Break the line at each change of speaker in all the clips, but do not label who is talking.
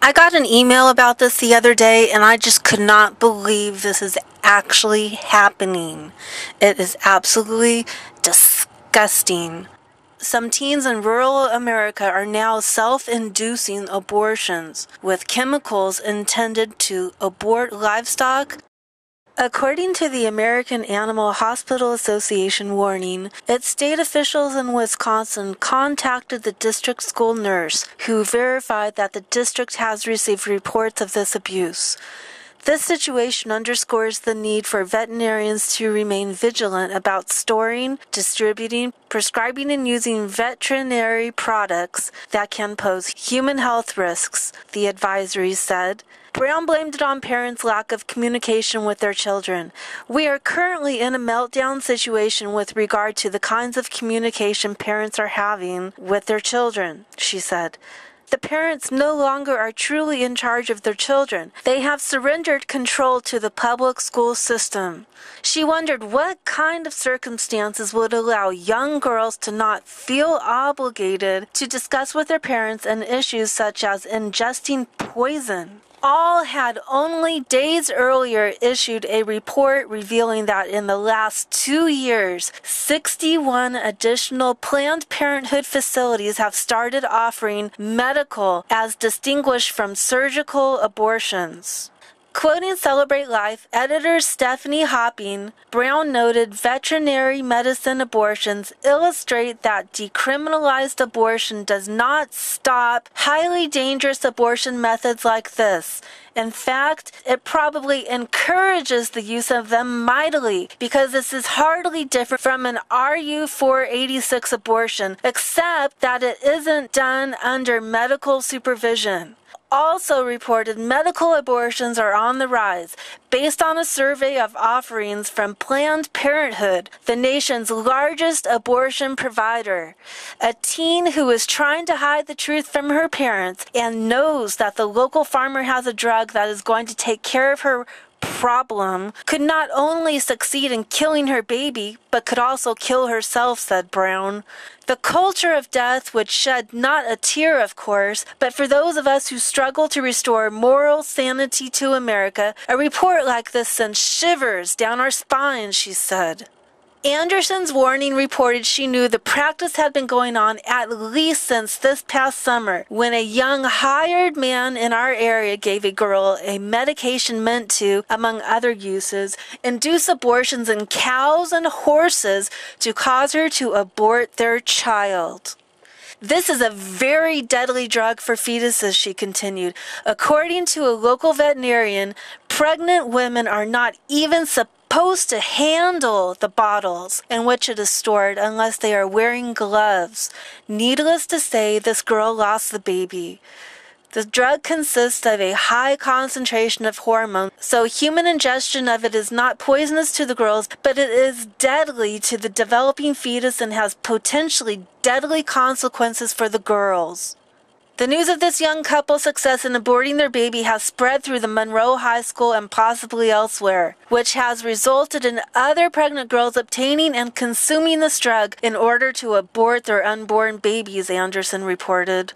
I got an email about this the other day, and I just could not believe this is actually happening. It is absolutely disgusting. Some teens in rural America are now self-inducing abortions with chemicals intended to abort livestock. According to the American Animal Hospital Association warning, its state officials in Wisconsin contacted the district school nurse, who verified that the district has received reports of this abuse. This situation underscores the need for veterinarians to remain vigilant about storing, distributing, prescribing, and using veterinary products that can pose human health risks, the advisory said. Brown blamed it on parents' lack of communication with their children. We are currently in a meltdown situation with regard to the kinds of communication parents are having with their children, she said. The parents no longer are truly in charge of their children. They have surrendered control to the public school system. She wondered what kind of circumstances would allow young girls to not feel obligated to discuss with their parents an issues such as ingesting poison. All had only days earlier issued a report revealing that in the last 2 years, 61 additional Planned Parenthood facilities have started offering medical as distinguished from surgical abortions. Quoting Celebrate Life, editor Stephanie Hopping, Brown noted veterinary medicine abortions illustrate that decriminalized abortion does not stop highly dangerous abortion methods like this. In fact, it probably encourages the use of them mightily, because this is hardly different from an RU 486 abortion, except that it isn't done under medical supervision. Also reported medical abortions are on the rise, based on a survey of offerings from Planned Parenthood, the nation's largest abortion provider. A teen who is trying to hide the truth from her parents and knows that the local farmer has a drug that is going to take care of her problem could not only succeed in killing her baby, but could also kill herself, said Brown. The culture of death would shed not a tear, of course, but for those of us who struggle to restore moral sanity to America, a report like this sends shivers down our spines, she said. Anderson's warning reported she knew the practice had been going on at least since this past summer, when a young hired man in our area gave a girl a medication meant to, among other uses, induce abortions in cows and horses to cause her to abort their child. This is a very deadly drug for fetuses, she continued. According to a local veterinarian, pregnant women are not even supposed to handle the bottles in which it is stored unless they are wearing gloves. Needless to say, this girl lost the baby. The drug consists of a high concentration of hormone, so human ingestion of it is not poisonous to the girls, but it is deadly to the developing fetus and has potentially deadly consequences for the girls. The news of this young couple's success in aborting their baby has spread through the Monroe High School and possibly elsewhere, which has resulted in other pregnant girls obtaining and consuming this drug in order to abort their unborn babies, Anderson reported.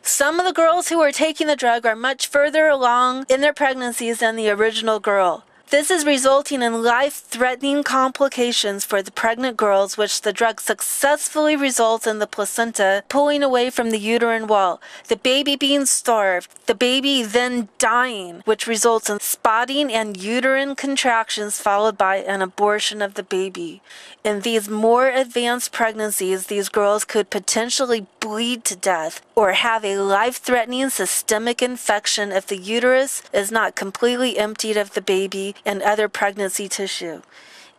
Some of the girls who are taking the drug are much further along in their pregnancies than the original girl. This is resulting in life-threatening complications for the pregnant girls, which the drug successfully results in the placenta pulling away from the uterine wall, the baby being starved, the baby then dying, which results in spotting and uterine contractions followed by an abortion of the baby. In these more advanced pregnancies, these girls could potentially bleed to death or have a life-threatening systemic infection if the uterus is not completely emptied of the baby and other pregnancy tissue.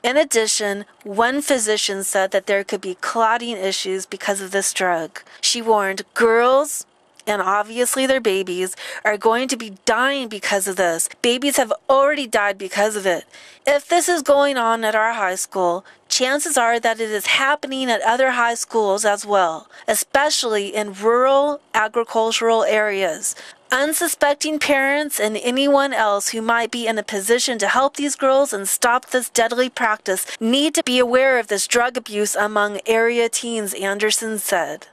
In addition, one physician said that there could be clotting issues because of this drug. She warned girls, and obviously their babies, are going to be dying because of this. Babies have already died because of it. If this is going on at our high school, chances are that it is happening at other high schools as well, especially in rural agricultural areas. Unsuspecting parents and anyone else who might be in a position to help these girls and stop this deadly practice need to be aware of this drug abuse among area teens, Anderson said.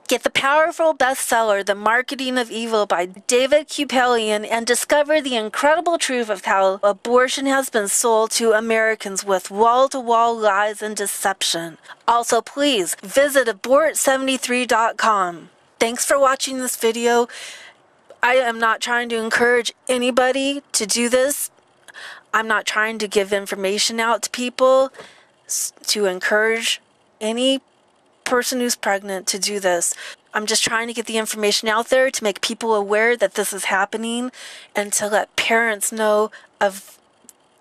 Get the powerful bestseller, The Marketing of Evil by David Kupelian, and discover the incredible truth of how abortion has been sold to Americans with wall-to-wall lies and deception. Also, please visit abort73.com. Thanks for watching this video. I am not trying to encourage anybody to do this. I'm not trying to give information out to people to encourage any person who's pregnant to do this. I'm just trying to get the information out there to make people aware that this is happening and to let parents know of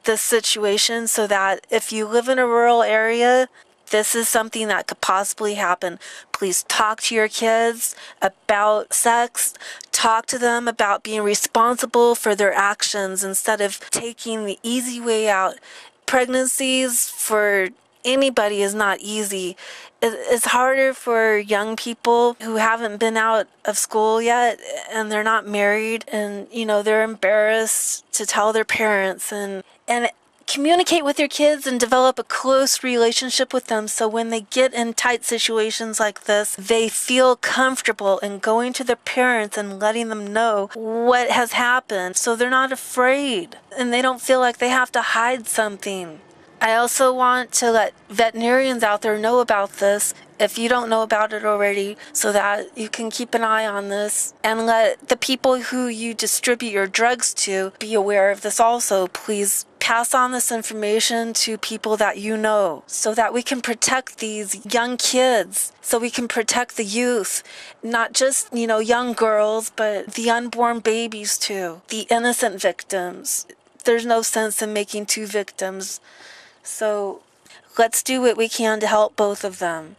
this situation so that if you live in a rural area, this is something that could possibly happen. Please talk to your kids about sex. Talk to them about being responsible for their actions instead of taking the easy way out. Pregnancies for anybody is not easy. It's harder for young people who haven't been out of school yet and they're not married and, they're embarrassed to tell their parents and communicate with your kids and develop a close relationship with them so when they get in tight situations like this, they feel comfortable in going to their parents and letting them know what has happened so they're not afraid and they don't feel like they have to hide something. I also want to let veterinarians out there know about this if you don't know about it already so that you can keep an eye on this and let the people who you distribute your drugs to be aware of this also. Please pass on this information to people that you know so that we can protect these young kids, so we can protect the youth, not just, young girls, but the unborn babies too, the innocent victims. There's no sense in making two victims. So let's do what we can to help both of them.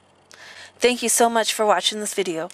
Thank you so much for watching this video.